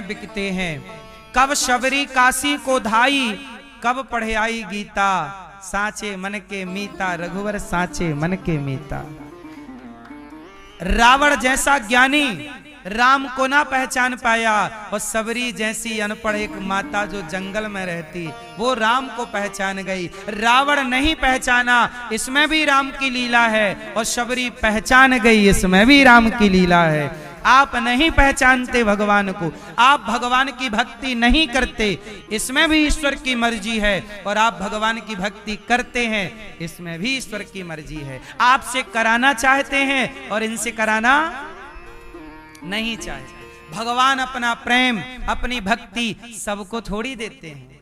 में बिकते हैं। कब शबरी काशी को धाई, कब पढ़े आई गीता, साचे मन के मीता, रघुवर साचे मन के मीता। रावण जैसा ज्ञानी राम को ना पहचान पाया, और सबरी जैसी अनपढ़ एक माता जो जंगल में रहती वो राम को पहचान गई। रावण नहीं पहचाना, इसमें भी राम की लीला है, और सबरी पहचान गई, इसमें भी राम की लीला है। आप नहीं पहचानते भगवान को, आप भगवान की भक्ति नहीं करते, इसमें भी ईश्वर की मर्जी है, और आप भगवान की भक्ति करते हैं, इसमें भी ईश्वर की मर्जी है। आपसे कराना चाहते हैं और इनसे कराना नहीं चाहते। भगवान अपना प्रेम, अपनी भक्ति सबको थोड़ी देते हैं।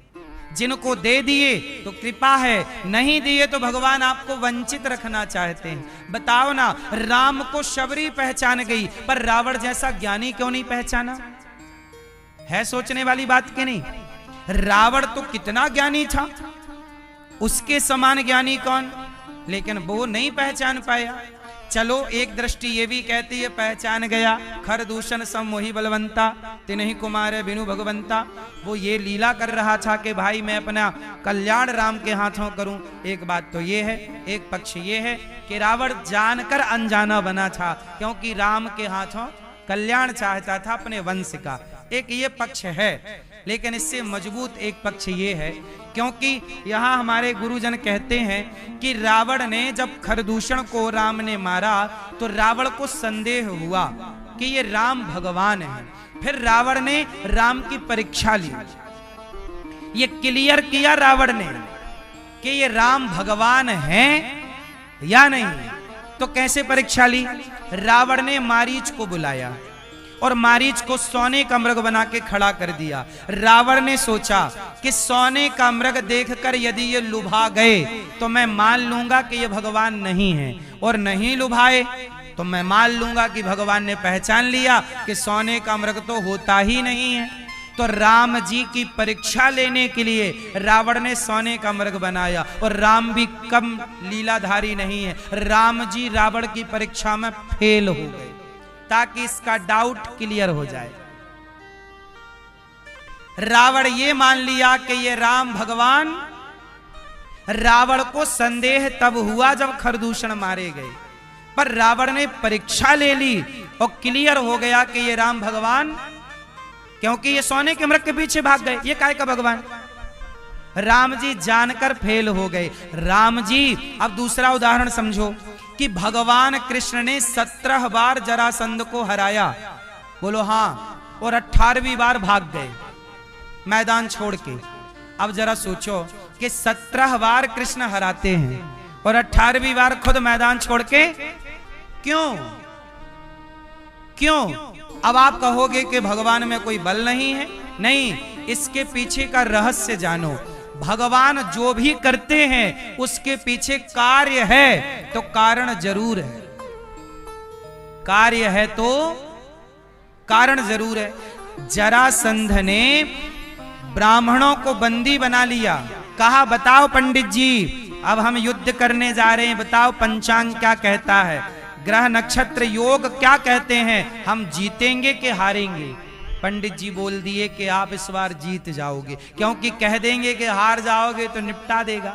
जिनको दे दिए तो कृपा है, नहीं दिए तो भगवान आपको वंचित रखना चाहते हैं। बताओ ना, राम को शबरी पहचान गई, पर रावण जैसा ज्ञानी क्यों नहीं पहचाना? है सोचने वाली बात कि नहीं? रावण तो कितना ज्ञानी था, उसके समान ज्ञानी कौन, लेकिन वो नहीं पहचान पाया। चलो एक दृष्टि ये भी कहती है पहचान गया, खर दूषण सम मोहि बलवंता, तिन्हि कुमार बिनु भगवंता। वो ये लीला कर रहा था कि भाई मैं अपना कल्याण राम के हाथों करूं। एक बात तो ये है, एक पक्ष ये है कि रावण जानकर अनजाना बना था, क्योंकि राम के हाथों कल्याण चाहता था अपने वंश का। एक ये पक्ष है, लेकिन इससे मजबूत एक पक्ष ये है, क्योंकि यहाँ हमारे गुरुजन कहते हैं कि रावण ने जब खरदूषण को राम ने मारा तो रावण को संदेह हुआ कि ये राम भगवान है। फिर रावण ने राम की परीक्षा ली, ये क्लियर किया रावण ने कि ये राम भगवान है या नहीं। तो कैसे परीक्षा ली? रावण ने मारीच को बुलाया और मारीच को सोने का मृग बना के खड़ा कर दिया। रावण ने सोचा कि सोने का मृग देखकर यदि ये लुभा गए तो मैं मान लूंगा कि ये भगवान नहीं है, और नहीं लुभाए तो मैं मान लूंगा कि भगवान ने पहचान लिया कि सोने का मृग तो होता ही नहीं है। तो राम जी की परीक्षा लेने के लिए रावण ने सोने का मृग बनाया, और राम भी कम लीलाधारी नहीं है। राम जी रावण की परीक्षा में फेल हो गए ताकि इसका डाउट क्लियर हो जाए। रावण ये मान लिया कि ये राम भगवान। रावण को संदेह तब हुआ जब खरदूषण मारे गए, पर रावण ने परीक्षा ले ली और क्लियर हो गया कि ये राम भगवान, क्योंकि ये सोने के मृग के पीछे भाग गए, ये काय का भगवान। राम जी जानकर फेल हो गए। राम जी, अब दूसरा उदाहरण समझो कि भगवान कृष्ण ने 17 बार जरासंध को हराया, बोलो हाँ, और 18वीं बार भाग गए मैदान छोड़ के। अब जरा सोचो कि 17 बार कृष्ण हराते हैं और 18वीं बार खुद मैदान छोड़ के, क्यों? क्यों? अब आप कहोगे कि भगवान में कोई बल नहीं है। नहीं, इसके पीछे का रहस्य जानो। भगवान जो भी करते हैं उसके पीछे कार्य है तो कारण जरूर है, कार्य है तो कारण जरूर है। जरासंध ने ब्राह्मणों को बंदी बना लिया, कहा बताओ पंडित जी अब हम युद्ध करने जा रहे हैं, बताओ पंचांग क्या कहता है, ग्रह नक्षत्र योग क्या कहते हैं, हम जीतेंगे कि हारेंगे। पंडित जी बोल दिए कि आप इस बार जीत जाओगे, क्योंकि कह देंगे कि हार जाओगे तो निपटा देगा।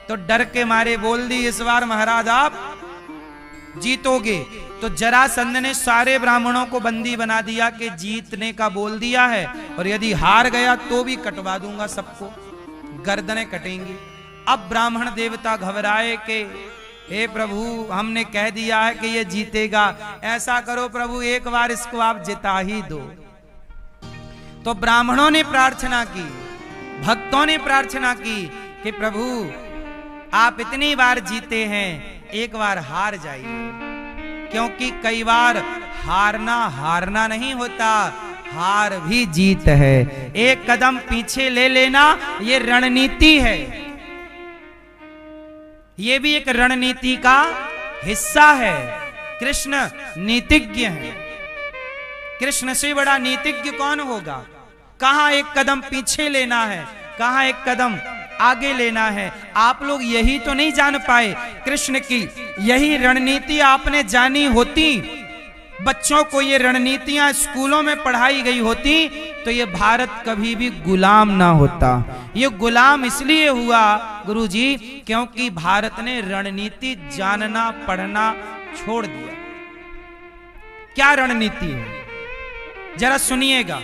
तो डर के मारे बोल दी इस बार महाराज आप जीतोगे। तो जरासंध ने सारे ब्राह्मणों को बंदी बना दिया कि जीतने का बोल दिया है, और यदि हार गया तो भी कटवा दूंगा, सबको गर्दनें कटेंगी। अब ब्राह्मण देवता घबराए कि हे प्रभु हमने कह दिया है कि ये जीतेगा, ऐसा करो प्रभु एक बार इसको आप जिता ही दो। तो ब्राह्मणों ने प्रार्थना की, भक्तों ने प्रार्थना की कि प्रभु आप इतनी बार जीते हैं, एक बार हार जाइए, क्योंकि कई बार हारना नहीं होता, हार भी जीत है। एक कदम पीछे ले लेना ये रणनीति है, ये भी एक रणनीति का हिस्सा है। कृष्ण नीतिज्ञ है, कृष्ण से बड़ा नीतिज्ञ कौन होगा। कहां एक कदम पीछे लेना है, कहां एक कदम आगे लेना है। आप लोग यही तो नहीं जान पाए कृष्ण की, यही रणनीति आपने जानी होती, बच्चों को ये रणनीतियां स्कूलों में पढ़ाई गई होती तो ये भारत कभी भी गुलाम ना होता। ये गुलाम इसलिए हुआ गुरुजी क्योंकि भारत ने रणनीति जानना पढ़ना छोड़ दिया। क्या रणनीति है जरा सुनिएगा।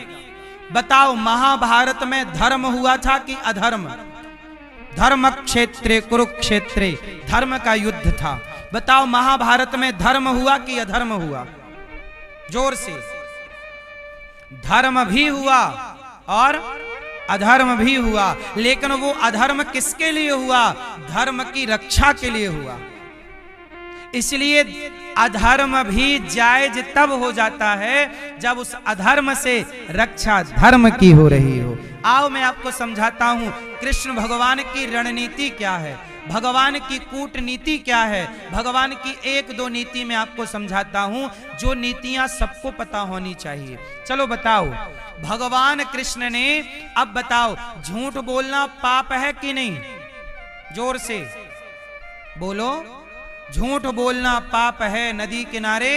बताओ महाभारत में धर्म हुआ था कि अधर्म? धर्म क्षेत्रे कुरुक्षेत्रे, धर्म का युद्ध था। बताओ महाभारत में धर्म हुआ कि अधर्म हुआ? जोर से। धर्म भी हुआ और अधर्म भी हुआ, लेकिन वो अधर्म किसके लिए हुआ? धर्म की रक्षा के लिए हुआ। इसलिए अधर्म भी जायज तब हो जाता है जब उस अधर्म से रक्षा धर्म की हो रही हो। आओ मैं आपको समझाता हूं कृष्ण भगवान की रणनीति क्या है, भगवान की कूटनीति क्या है। भगवान की एक दो नीति में आपको समझाता हूं जो नीतियां सबको पता होनी चाहिए। चलो बताओ भगवान कृष्ण ने, अब बताओ झूठ बोलना पाप है कि नहीं? जोर से बोलो। झूठ बोलना पाप है, नदी किनारे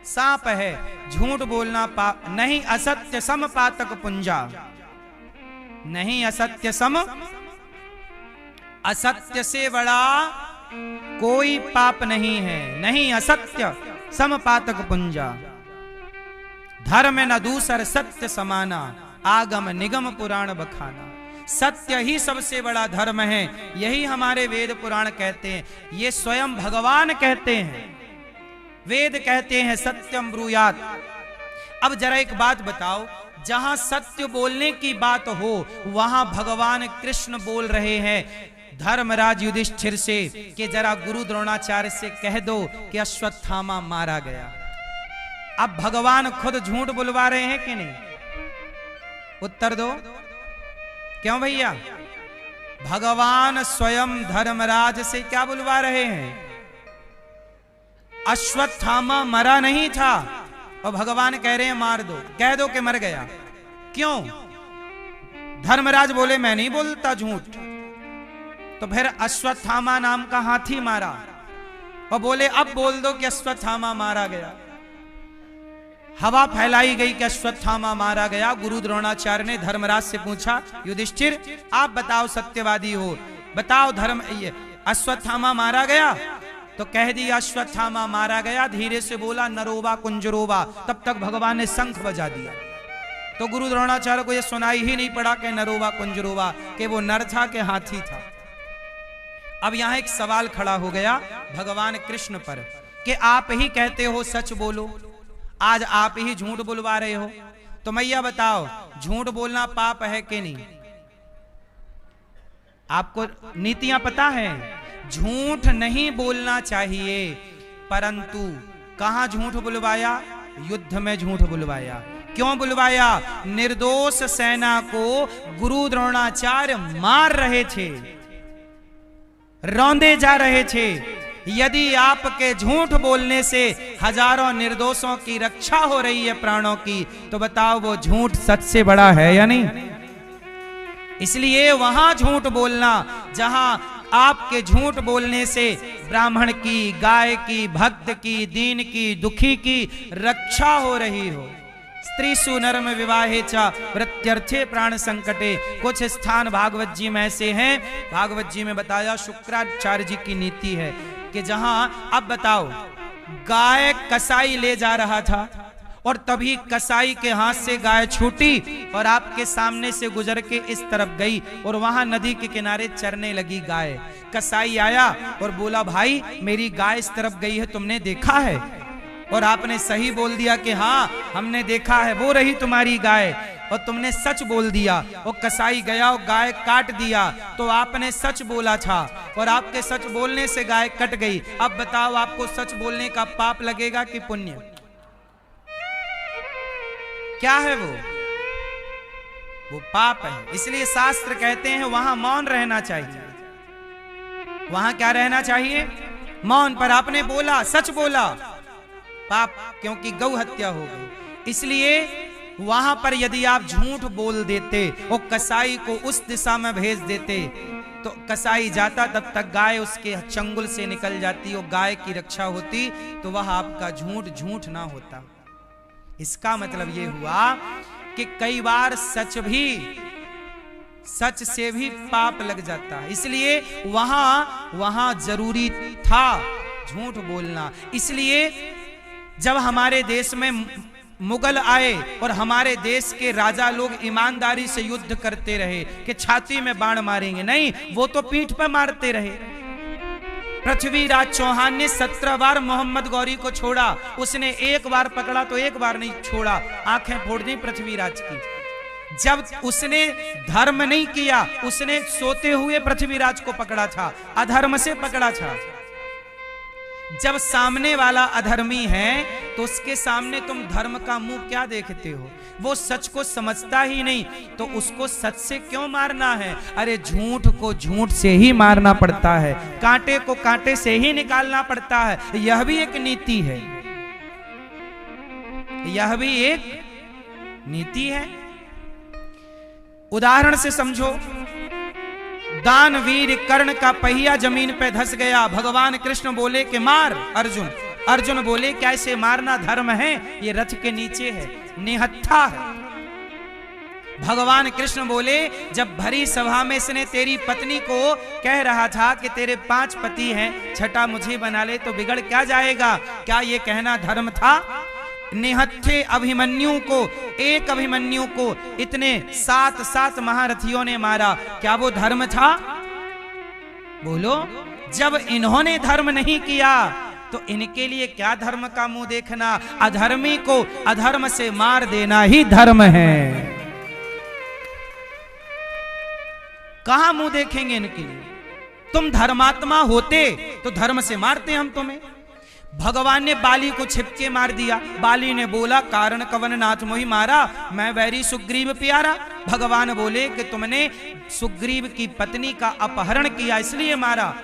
सांप है। झूठ बोलना पाप नहीं। असत्य सम पातक पुंजा, नहीं असत्य सम, असत्य से बड़ा कोई पाप नहीं है। नहीं असत्य सम पातक पुंजा, धर्म न दूसर सत्य समाना, आगम निगम पुराण बखाना। सत्य ही सबसे बड़ा धर्म है, यही हमारे वेद पुराण कहते हैं। ये स्वयं भगवान कहते हैं, वेद कहते हैं सत्यम ब्रूयात। अब जरा एक बात बताओ, जहां सत्य बोलने की बात हो वहां भगवान कृष्ण बोल रहे हैं धर्मराज युधिष्ठिर से कि जरा गुरु द्रोणाचार्य से कह दो कि अश्वत्थामा मारा गया। अब भगवान खुद झूठ बुलवा रहे हैं कि नहीं? उत्तर दो। क्यों भैया? भगवान स्वयं धर्मराज से क्या बुलवा रहे हैं? अश्वत्थामा मरा नहीं था और भगवान कह रहे हैं मार दो। कह दो कि मर गया। क्यों? धर्मराज बोले मैं नहीं बोलता झूठ। तो फिर अश्वत्थामा नाम का हाथी मारा और बोले अब बोल दो कि अश्वत्थामा मारा गया। हवा फैलाई गई कि अश्वत्थामा मारा गया। गुरु द्रोणाचार्य ने धर्मराज से पूछा युधिष्ठिर आप बताओ, सत्यवादी हो, बताओ धर्म ये अश्वत्थामा मारा गया? तो कह दिया अश्वत्थामा मारा गया। धीरे से बोला नरोवा कुंजरोवा। तब तक भगवान ने शंख बजा दिया। तो गुरु द्रोणाचार्य को यह सुनाई ही नहीं पड़ा कि नरोवा कुंजरोवा, कि वो नर था कि हाथी था। अब यहां एक सवाल खड़ा हो गया भगवान कृष्ण पर कि आप ही कहते हो सच बोलो, आज आप ही झूठ बुलवा रहे हो। तो मैया बताओ झूठ बोलना पाप है कि नहीं? आपको नीतियां पता है? झूठ नहीं बोलना चाहिए, परंतु कहां झूठ बुलवाया? युद्ध में झूठ बुलवाया। क्यों बुलवाया? निर्दोष सेना को गुरु द्रोणाचार्य मार रहे थे, रौंदे जा रहे थे। यदि आपके झूठ बोलने से हजारों निर्दोषों की रक्षा हो रही है, प्राणों की, तो बताओ वो झूठ सच से बड़ा है या नहीं? इसलिए वहां झूठ बोलना जहां आपके झूठ बोलने से ब्राह्मण की, गाय की, भक्त की, दीन की, दुखी की रक्षा हो रही हो। स्त्री सुनर्म विवाहे च प्रत्यर्थे प्राण संकटे। कुछ स्थान भागवत जी में ऐसे हैं, भागवत जी में बताया शुक्राचार्य जी की नीति है कि जहां, अब बताओ, गाय कसाई ले जा रहा था और तभी कसाई के हाथ से गाय छूटी और आपके सामने से गुजर के इस तरफ गई और वहां नदी के किनारे चरने लगी गाय। कसाई आया और बोला भाई मेरी गाय इस तरफ गई है, तुमने देखा है? और आपने सही बोल दिया कि हाँ हमने देखा है, वो रही तुम्हारी गाय, और तुमने सच बोल दिया। और कसाई गया और गाय काट दिया, तो आपने सच बोला था और आपके सच बोलने से गाय कट गई। अब बताओ आपको सच बोलने का पाप लगेगा कि पुण्य? क्या है वो? वो पाप है। इसलिए शास्त्र कहते हैं वहां मौन रहना चाहिए। वहां क्या रहना चाहिए? मौन। पर आपने बोला, सच बोला, पाप, क्योंकि गौ हत्या हो गई। इसलिए वहां पर यदि आप झूठ बोल देते और कसाई को उस दिशा में भेज देते तो कसाई जाता, तब तक गाय उसके चंगुल से निकल जाती और गाय की रक्षा होती, तो वह आपका झूठ झूठ ना होता। इसका मतलब ये हुआ कि कई बार सच से भी पाप लग जाता है, इसलिए वहां जरूरी था झूठ बोलना। इसलिए जब हमारे देश में मुगल आए और हमारे देश के राजा लोग ईमानदारी से युद्ध करते रहे कि छाती में बाण मारेंगे, नहीं, वो तो पीठ पर मारते रहे। पृथ्वीराज चौहान ने 17 बार मोहम्मद गौरी को छोड़ा, उसने एक बार पकड़ा तो एक बार नहीं छोड़ा, आंखें फोड़ दी पृथ्वीराज की। जब उसने धर्म नहीं किया, उसने सोते हुए पृथ्वीराज को पकड़ा था, अधर्म से पकड़ा था। जब सामने वाला अधर्मी है तो उसके सामने तुम धर्म का मुंह क्या देखते हो? वो सच को समझता ही नहीं, तो उसको सच से क्यों मारना है? अरे झूठ को झूठ से ही मारना पड़ता है, कांटे को कांटे से ही निकालना पड़ता है। यह भी एक नीति है, यह भी एक नीति है। उदाहरण से समझो, दानवीर कर्ण का पहिया जमीन पे धंस गया, भगवान कृष्ण बोले कि मार अर्जुन बोले क्या इसे मारना धर्म है? ये रथ के नीचे है, निहत्था है। भगवान कृष्ण बोले जब भरी सभा में इसने तेरी पत्नी को कह रहा था कि तेरे 5 पति हैं, छठा मुझे बना ले तो बिगड़ क्या जाएगा, क्या ये कहना धर्म था? निहत्थे अभिमन्यु को, एक अभिमन्यु को इतने 7 महारथियों ने मारा, क्या वो धर्म था? बोलो, जब इन्होंने धर्म नहीं किया तो इनके लिए क्या धर्म का मुंह देखना? अधर्मी को अधर्म से मार देना ही धर्म है। कहां मुंह देखेंगे इनके लिए? तुम धर्मात्मा होते तो धर्म से मारते हम तुम्हें। भगवान ने बाली को छिपके मार दिया, बाली ने बोला कारण कवन नाथ मोहि मारा, मैं वैरी सुग्रीव प्यारा। भगवान बोले कि तुमने सुग्रीव की पत्नी का अपहरण किया इसलिए मारा।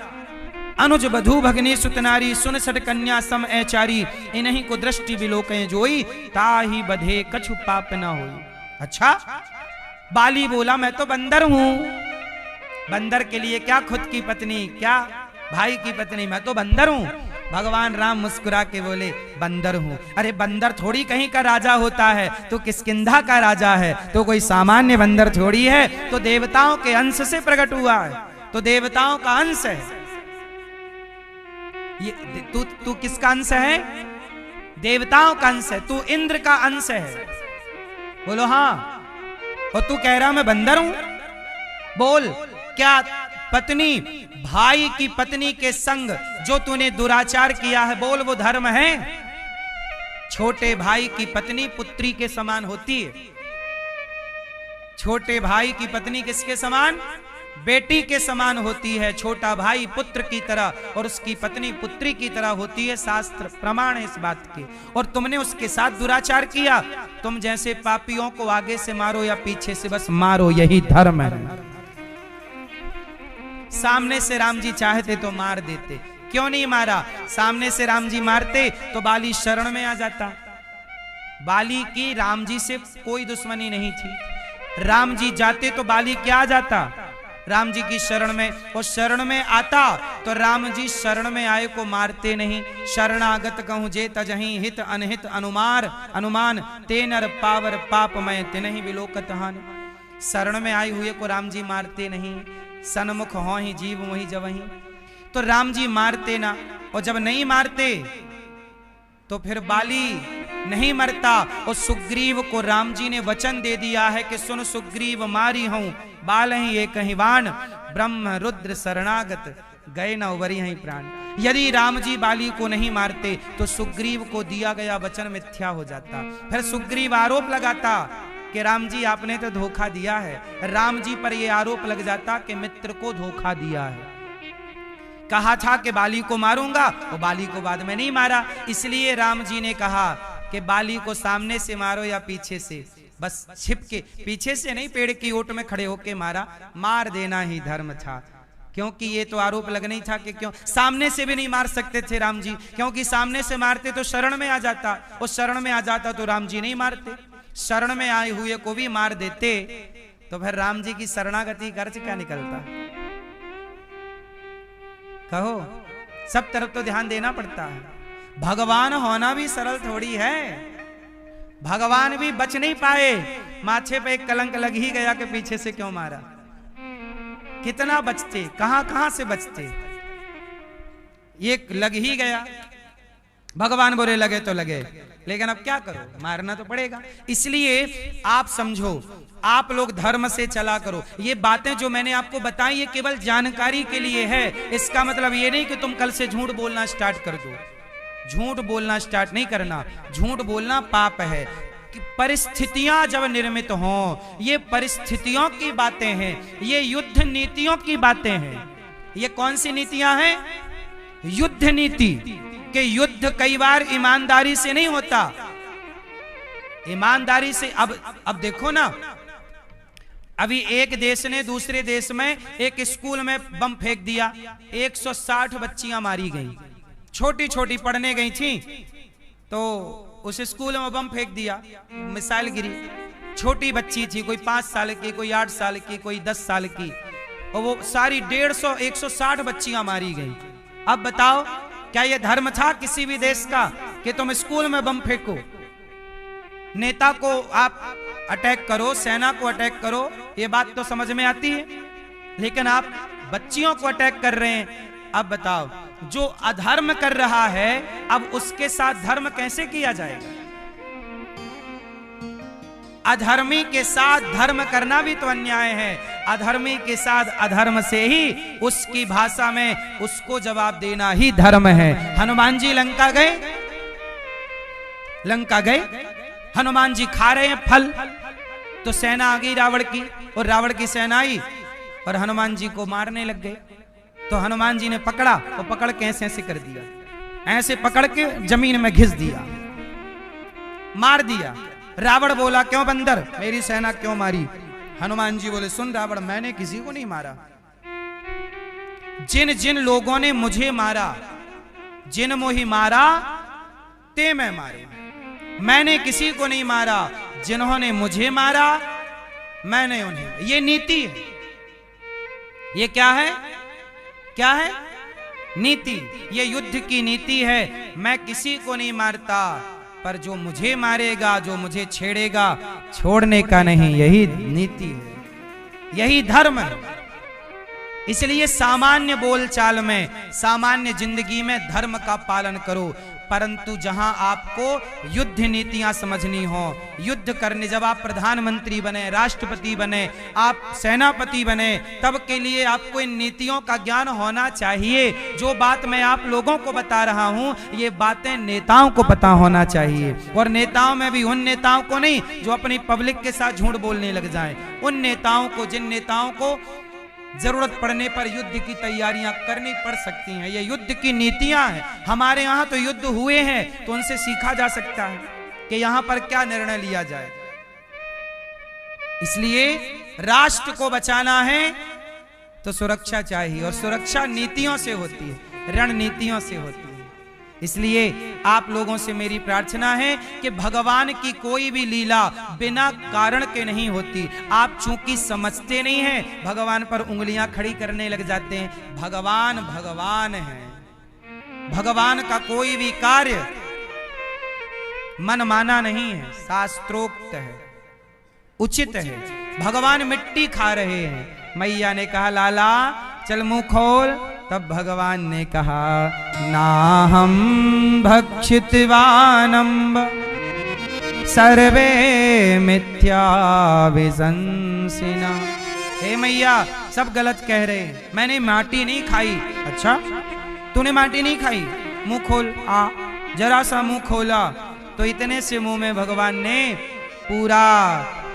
अनुज बधू भगनी सुतनारी, सुन सट कन्या सम ऐचारी, इन्हीं को दृष्टि विलोकं जोई, ताही बधे कछु पाप न होई। अच्छा, बाली बोला मैं तो बंदर हूं, बंदर के लिए क्या खुद की पत्नी, क्या भाई की पत्नी, मैं तो बंदर हूं। भगवान राम मुस्कुरा के बोले बंदर हूं। अरे बंदर थोड़ी कहीं का राजा होता है, तो किष्किंधा का राजा है, तो कोई सामान्य बंदर थोड़ी है, तो देवताओं के अंश से प्रकट हुआ है, तो देवताओं का अंश है ये। तू किसका अंश है? देवताओं का अंश है, तू इंद्र का अंश है। बोलो हाँ। और तू कह रहा मैं बंदर हूं? बोल, क्या पत्नी भाई की पत्नी के संग जो तूने दुराचार किया है, बोल वो धर्म है? छोटे भाई की पत्नी पुत्री के समान होती है। छोटे भाई की पत्नी किसके समान? बेटी के समान होती है। छोटा भाई पुत्र की तरह और उसकी पत्नी पुत्री की तरह होती है, शास्त्र प्रमाण है इस बात के। और तुमने उसके साथ दुराचार किया। तुम जैसे पापियों को आगे से मारो या पीछे से, बस मारो, यही धर्म है। सामने से राम जी चाहते तो मार देते, क्यों नहीं मारा? सामने से राम जी मारते तो बाली शरण में आ जाता। बाली की राम जी से कोई दुश्मनी नहीं थी। राम जी जाते तो बाली क्या आ जाता? राम जी की शरण में। और शरण में आता तो राम जी शरण में आए को मारते नहीं। शरणागत कहूं जे तजहीं हित अनहित अनुमान ते नर पावर पाप मैं तिनहि विलोकत हान। शरण में आए हुए को राम जी मारते नहीं। सन्मुख हो ही जीव वही जवहीं, तो राम जी मारते ना। और जब नहीं मारते तो फिर बाली नहीं मरता। और सुग्रीव को राम जी ने वचन दे दिया है कि सुन सुग्रीव मारी हूं बाल ही एक ही बाण, ब्रह्म रुद्र शरणागत गए न उबरी ही प्राण। यदि राम जी बाली को नहीं मारते तो सुग्रीव को दिया गया वचन मिथ्या हो जाता। फिर सुग्रीव आरोप लगाता कि राम जी आपने तो धोखा दिया है। राम जी पर यह आरोप लग जाता कि मित्र को धोखा दिया है। कहा था कि बाली को मारूंगा और बाली को बाद में नहीं मारा। इसलिए राम जी ने कहा कि बाली को सामने से मारो या पीछे से, बस छिप के, पीछे से नहीं, पेड़ की ओट में खड़े होके मारा। मार देना ही धर्म था, क्योंकि ये तो आरोप लगना ही था कि क्यों सामने से भी नहीं मार सकते थे राम जी, क्योंकि सामने से मारते तो शरण में आ जाता, और शरण में आ जाता तो राम जी नहीं मारते। शरण में आए हुए को भी मार देते तो फिर राम जी की शरणागति खर्च क्या निकलता? कहो, सब तरफ तो ध्यान देना पड़ता है। भगवान होना भी सरल थोड़ी है। भगवान भी बच नहीं पाए, माथे पे एक कलंक लग ही गया कि पीछे से क्यों मारा। कितना बचते, कहां कहां से बचते, ये लग ही गया। भगवान बुरे लगे तो लगे, लेकिन अब क्या करो, मारना तो पड़ेगा। इसलिए आप समझो, आप लोग धर्म से चला करो। ये बातें जो मैंने आपको बताई ये केवल जानकारी के लिए है। इसका मतलब ये नहीं कि तुम कल से झूठ बोलना स्टार्ट कर दो। झूठ बोलना स्टार्ट नहीं करना। झूठ बोलना पाप है। कि परिस्थितियां जब निर्मित हों, ये परिस्थितियों की बातें हैं, ये युद्ध नीतियों की बातें हैं। ये कौन सी नीतियां हैं? युद्ध नीति। कि युद्ध कई बार ईमानदारी से नहीं होता। ईमानदारी से अब देखो ना, अभी एक देश ने दूसरे देश में एक स्कूल में बम फेंक दिया, 160 बच्चियां मारी गई, छोटी छोटी पढ़ने गई थी, तो उस स्कूल में बम फेंक दिया, मिसाइल गिरी, छोटी बच्ची थी, कोई 5 साल की, कोई 8 साल की, कोई 10 साल की, और वो सारी 150 160 बच्चियां मारी गई। अब बताओ, क्या यह धर्म था किसी भी देश का कि तुम स्कूल में बम फेंको? नेता को आप अटैक करो, सेना को अटैक करो, ये बात तो समझ में आती है, लेकिन आप बच्चियों को अटैक कर रहे हैं। अब बताओ, जो अधर्म कर रहा है, अब उसके साथ धर्म कैसे किया जाएगा? अधर्मी के साथ धर्म करना भी तो अन्याय है। अधर्मी के साथ अधर्म से ही उसकी भाषा में उसको जवाब देना ही धर्म है। हनुमान जी लंका गए, लंका गए, हनुमान जी खा रहे हैं फल, तो सेना आ गई रावण की, और रावण की सेना आई और हनुमान जी को मारने लग गए। तो हनुमान जी ने पकड़ा और पकड़ के ऐसे कर दिया, ऐसे पकड़ के जमीन में घिस दिया, मार दिया। रावण बोला, क्यों बंदर, मेरी सेना क्यों मारी? हनुमान जी बोले, सुन रावण, मैंने किसी को नहीं मारा। जिन जिन लोगों ने मुझे मारा, जिन मोहि मारा ते मैं मारे। मैंने किसी को नहीं मारा, जिन्होंने मुझे मारा मैंने उन्हें। ये नीति है। ये क्या है? क्या है? नीति। ये युद्ध की नीति है। मैं किसी को नहीं मारता, पर जो मुझे मारेगा, जो मुझे छेड़ेगा, छोड़ने का नहीं। यही नीति है, यही धर्म है। इसलिए सामान्य बोलचाल में, सामान्य जिंदगी में धर्म का पालन करो। परंतु जहां आपको युद्ध नीतियां समझनी हो, युद्ध करने, जब आप प्रधानमंत्री बने, राष्ट्रपति बने, आप सेनापति बने, तब के लिए आपको इन नीतियों का ज्ञान होना चाहिए। जो बात मैं आप लोगों को बता रहा हूं, ये बातें नेताओं को पता होना चाहिए। और नेताओं में भी उन नेताओं को नहीं जो अपनी पब्लिक के साथ झूठ बोलने लग जाएं। उन नेताओं को, जिन नेताओं को जरूरत पड़ने पर युद्ध की तैयारियां करनी पड़ सकती हैं। ये युद्ध की नीतियां हैं। हमारे यहां तो युद्ध हुए हैं, तो उनसे सीखा जा सकता है कि यहां पर क्या निर्णय लिया जाए। इसलिए राष्ट्र को बचाना है तो सुरक्षा चाहिए, और सुरक्षा नीतियों से होती है, रणनीतियों से होती है। इसलिए आप लोगों से मेरी प्रार्थना है कि भगवान की कोई भी लीला बिना कारण के नहीं होती। आप चूंकि समझते नहीं हैं, भगवान पर उंगलियां खड़ी करने लग जाते हैं। भगवान भगवान है। भगवान का कोई भी कार्य मनमाना नहीं है, शास्त्रोक्त है, उचित है। भगवान मिट्टी खा रहे हैं। मैया ने कहा, लाला चल मुंह खोल, तब भगवान ने कहा, ना हम भक्षितवानम्ब सर्वे मिथ्या विशंसिना। हे मैया, सब गलत कह रहे हैं, मैंने माटी नहीं खाई। अच्छा, तूने माटी नहीं खाई? मुंह खोल। आ, जरा सा मुंह खोला तो इतने से मुंह में भगवान ने पूरा।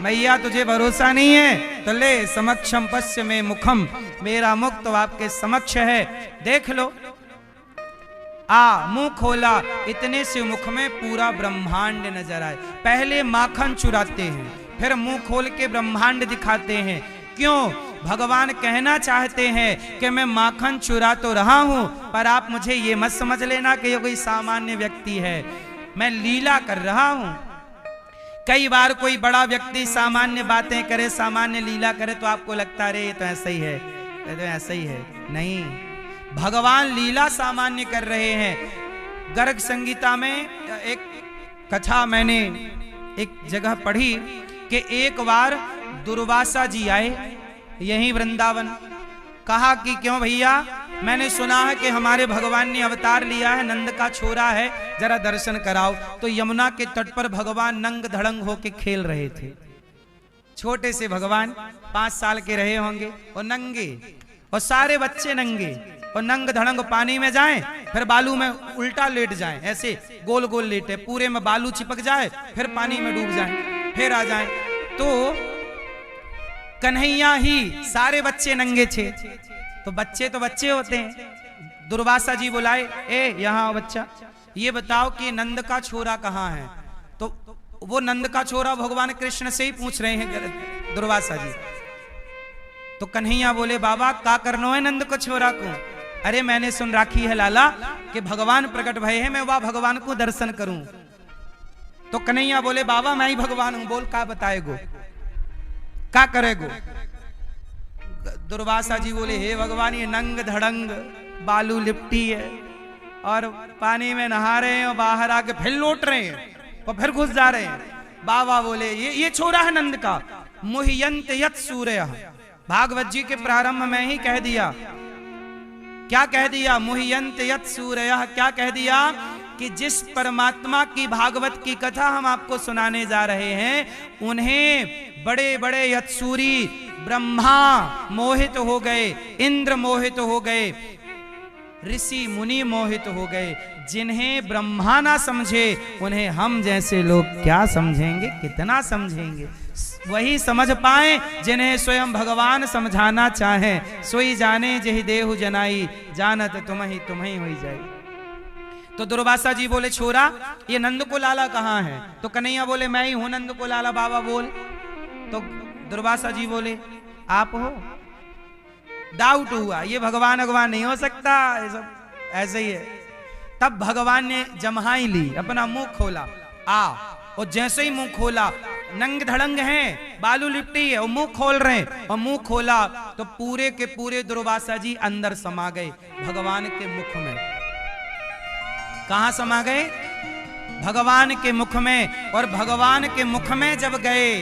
मैया तुझे भरोसा नहीं है तो ले, समक्षम पश्य में मुखम, मेरा मुख तो आपके समक्ष है, देख लो। मुंह खोला, इतने से मुख में पूरा ब्रह्मांड नजर आए। पहले माखन चुराते हैं, फिर मुंह खोल के ब्रह्मांड दिखाते हैं। क्यों? भगवान कहना चाहते हैं कि मैं माखन चुरा तो रहा हूं, पर आप मुझे ये मत समझ लेना कि ये कोई सामान्य व्यक्ति है। मैं लीला कर रहा हूं। कई बार कोई बड़ा व्यक्ति सामान्य बातें करे, सामान्य लीला करे तो आपको लगता है ये तो ऐसा ही है, ये तो ऐसा ही है। नहीं, भगवान लीला सामान्य कर रहे हैं। गर्ग संगीता में एक कथा मैंने एक जगह पढ़ी कि एक बार दुर्वासा जी आए यहीं वृंदावन। कहा कि क्यों भैया, मैंने सुना है कि हमारे भगवान ने अवतार लिया है, नंद का छोरा है, जरा दर्शन कराओ। तो यमुना के तट पर भगवान नंग धड़ंग होके खेल रहे थे। छोटे से भगवान 5 साल के रहे होंगे और नंगे, और सारे बच्चे नंगे, और नंग धड़ंग पानी में जाएं, फिर बालू में उल्टा लेट जाएं, ऐसे गोल गोल लेटे, पूरे में बालू चिपक जाए, फिर पानी में डूब जाएं, फिर आ जाएं। तो कन्हैया ही सारे बच्चे नंगे थे। तो बच्चे होते हैं। दुर्वासा जी बुलाए, ए यहाँ बच्चा, ये बताओ कि नंद का छोरा कहाँ है। तो वो नंद का छोरा भगवान कृष्ण से ही पूछ रहे हैं दुर्वासा जी। तो कन्हैया बोले, बाबा का करनो है नंद को छोरा को। अरे मैंने सुन राखी है लाला कि भगवान प्रकट भय है, मैं वह भगवान को दर्शन करूं। तो कन्हैया बोले, बाबा मैं ही भगवान हूं, बोल का बताएगो, का करेगो। दुर्वासा जी बोले, हे भगवान ये नंग धड़ंग बालू लिपटी है और पानी में नहा रहे हैं और बाहर आके फिर लौट रहे हैं और फिर घुस जा रहे हैं। बाबा बोले, ये छोरा है नंद का। मुह्यंत यत सूर्य, भागवत जी के प्रारंभ में ही कह दिया। क्या कह दिया? मुह्यंत यत सूर्य, क्या कह दिया कि जिस परमात्मा की भागवत की कथा हम आपको सुनाने जा रहे हैं, उन्हें बड़े बड़े यत्सूरी ब्रह्मा मोहित हो गए, इंद्र मोहित हो गए, ऋषि मुनि मोहित हो गए। जिन्हें ब्रह्मा ना समझे उन्हें हम जैसे लोग क्या समझेंगे, कितना समझेंगे। वही समझ पाए जिन्हें स्वयं भगवान समझाना चाहे। सोई जाने जहि देहु जनाई, जानत तुम्हें हो जाए। तो दुर्वासा जी बोले, छोरा ये नंद को लाला कहाँ है? तो कन्हैया बोले, मैं ही हूं नंद को लाला, बाबा बोल। तो दुर्वासा जी बोले, आप हो? डाउट हुआ, ये भगवान नहीं हो सकता, ये सब ऐसे ही है। तब भगवान ने जम्हाई ली, अपना मुंह खोला, और जैसे ही मुंह खोला, नंग धड़ंग हैं, बालू लिपटी है, और मुंह खोल रहे हैं, और मुंह खोला तो पूरे के पूरे दुर्वासा जी अंदर समा गए भगवान के मुख में। कहां समा गए? भगवान के मुख में। और भगवान के मुख में जब गए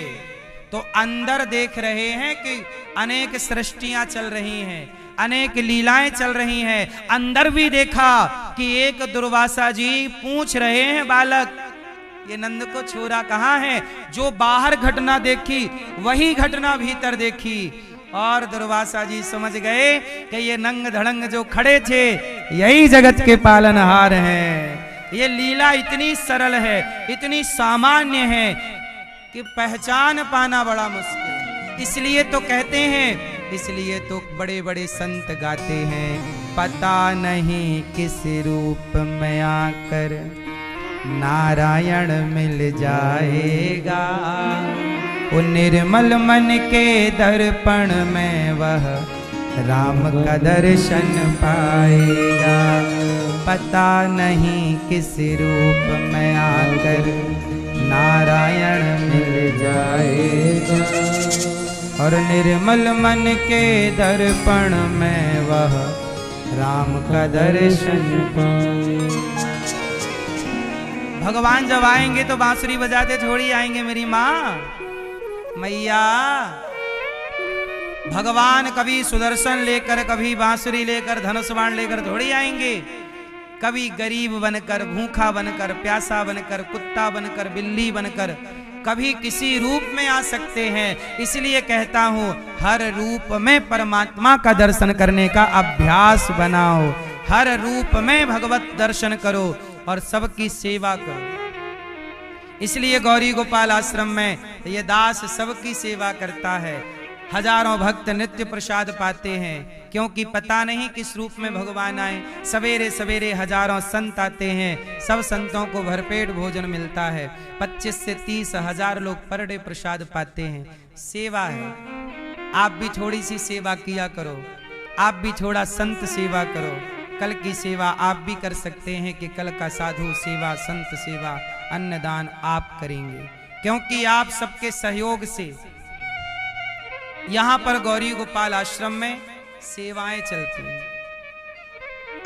तो अंदर देख रहे हैं कि अनेक सृष्टियां चल रही हैं, अनेक लीलाएं चल रही हैं। अंदर भी देखा कि एक दुर्वासा जी पूछ रहे हैं बालक, ये नंद को छोरा कहाँ है? जो बाहर घटना देखी वही घटना भीतर देखी। और दुर्वासा जी समझ गए कि ये नंग धड़ंग जो खड़े थे यही जगत के पालनहार हैं। ये लीला इतनी सरल है, इतनी सामान्य है कि पहचान पाना बड़ा मुश्किल है। इसलिए तो कहते हैं, इसलिए तो बड़े बड़े संत गाते हैं, पता नहीं किस रूप में आकर नारायण मिल जाएगा। वो निर्मल मन के दर्पण में वह राम का दर्शन पाएगा। पता नहीं किस रूप में आकर नारायण मिल जाएगा। और निर्मल मन के दर्पण में वह राम का दर्शन पाएगा। भगवान जब आएंगे तो बांसुरी बजाते थोड़ी आएंगे मेरी माँ मैया। भगवान कभी सुदर्शन लेकर, कभी बांसुरी लेकर, धनुष बाण लेकर थोड़ी आएंगे। कभी गरीब बनकर, भूखा बनकर, प्यासा बनकर, कुत्ता बनकर, बिल्ली बनकर, कभी किसी रूप में आ सकते हैं। इसलिए कहता हूं, हर रूप में परमात्मा का दर्शन करने का अभ्यास बनाओ। हर रूप में भगवत दर्शन करो और सबकी सेवा करो। इसलिए गौरी गोपाल आश्रम में ये दास सबकी सेवा करता है। हजारों भक्त नित्य प्रसाद पाते हैं, क्योंकि पता नहीं किस रूप में भगवान आए। सवेरे सवेरे हजारों संत आते हैं, सब संतों को भरपेट भोजन मिलता है। 25 से 30 हजार लोग पर डे प्रसाद पाते हैं। सेवा है, आप भी थोड़ी सी सेवा किया करो, आप भी थोड़ा संत सेवा करो। कल की सेवा आप भी कर सकते हैं कि कल का साधु सेवा, संत सेवा, अन्नदान आप करेंगे। क्योंकि आप सबके सहयोग से यहां पर गौरी गोपाल आश्रम में सेवाएं चलती हैं।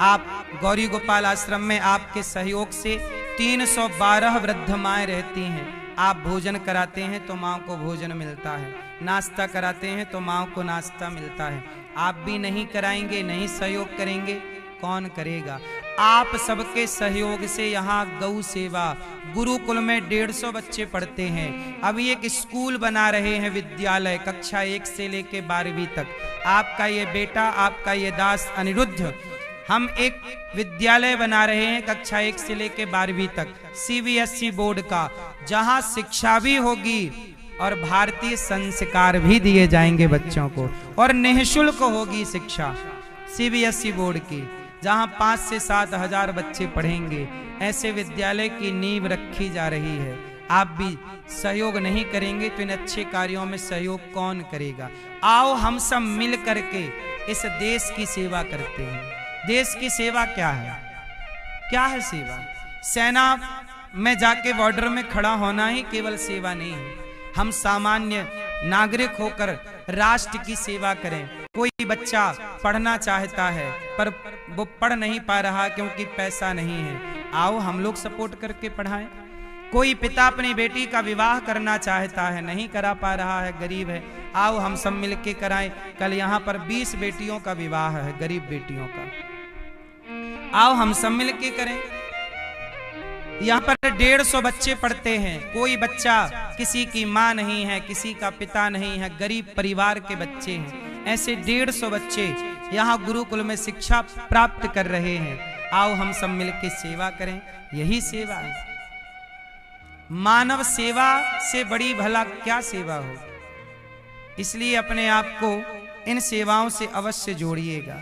आप गौरी गोपाल आश्रम में आपके सहयोग से 312 वृद्ध माएं रहती हैं। आप भोजन कराते हैं तो माँ को भोजन मिलता है, नाश्ता कराते हैं तो माँ को नाश्ता मिलता है। आप भी नहीं कराएंगे, नहीं सहयोग करेंगे, कौन करेगा? आप सबके सहयोग से यहाँ गौ सेवा गुरुकुल में 150 बच्चे पढ़ते हैं। अभी एक स्कूल बना रहे हैं, विद्यालय, कक्षा 1 से लेके 12वीं तक। आपका ये बेटा, आपका ये दास अनिरुद्ध, हम एक विद्यालय बना रहे हैं कक्षा 1 से लेके 12वीं तक, CBSE बोर्ड का, जहां शिक्षा भी होगी और भारतीय संस्कार भी दिए जाएंगे बच्चों को, और निःशुल्क होगी शिक्षा CBSE बोर्ड की, जहां 5 से 7 हजार बच्चे पढ़ेंगे। ऐसे विद्यालय की नींव रखी जा रही है। आप भी सहयोग नहीं करेंगे तो इन अच्छे कार्यों में सहयोग कौन करेगा? आओ हम सब मिल करके इस देश की सेवा करते हैं। देश की सेवा क्या है? क्या है सेवा? सेना में जाके बॉर्डर में खड़ा होना ही केवल सेवा नहीं है। हम सामान्य नागरिक होकर राष्ट्र की सेवा करें। कोई बच्चा पढ़ना चाहता है पर वो पढ़ नहीं पा रहा क्योंकि पैसा नहीं है, आओ हम लोग सपोर्ट करके पढ़ाएं। कोई पिता अपनी बेटी का विवाह करना चाहता है, नहीं करा पा रहा है, गरीब है, आओ हम सब मिलके कराएं। कल यहाँ पर 20 बेटियों का विवाह है, गरीब बेटियों का, आओ हम सब मिलके करें। यहाँ पर 150 बच्चे पढ़ते हैं। कोई बच्चा, किसी की माँ नहीं है, किसी का पिता नहीं है, गरीब परिवार के बच्चे हैं। ऐसे 150 बच्चे यहाँ गुरुकुल में शिक्षा प्राप्त कर रहे हैं। आओ हम सब मिलके सेवा करें। यही सेवा है। मानव सेवा से बड़ी भला क्या सेवा हो। इसलिए अपने आप को इन सेवाओं से अवश्य जोड़िएगा।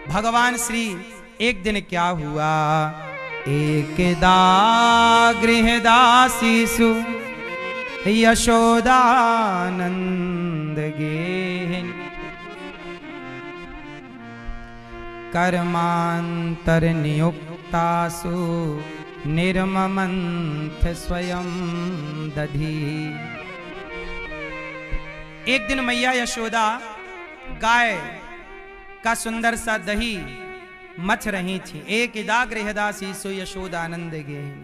भगवान श्री, एक दिन क्या हुआ, एकदा गृहदासीसु यशोदानंद गेहिन कर्मांतर नियुक्तासु निर्ममंथ स्वयं दधी। एक दिन मैया यशोदा गाय का सुंदर सा दही मथ रही थी। एक इदा गृहदासीसु यशोदानंद गेहिन।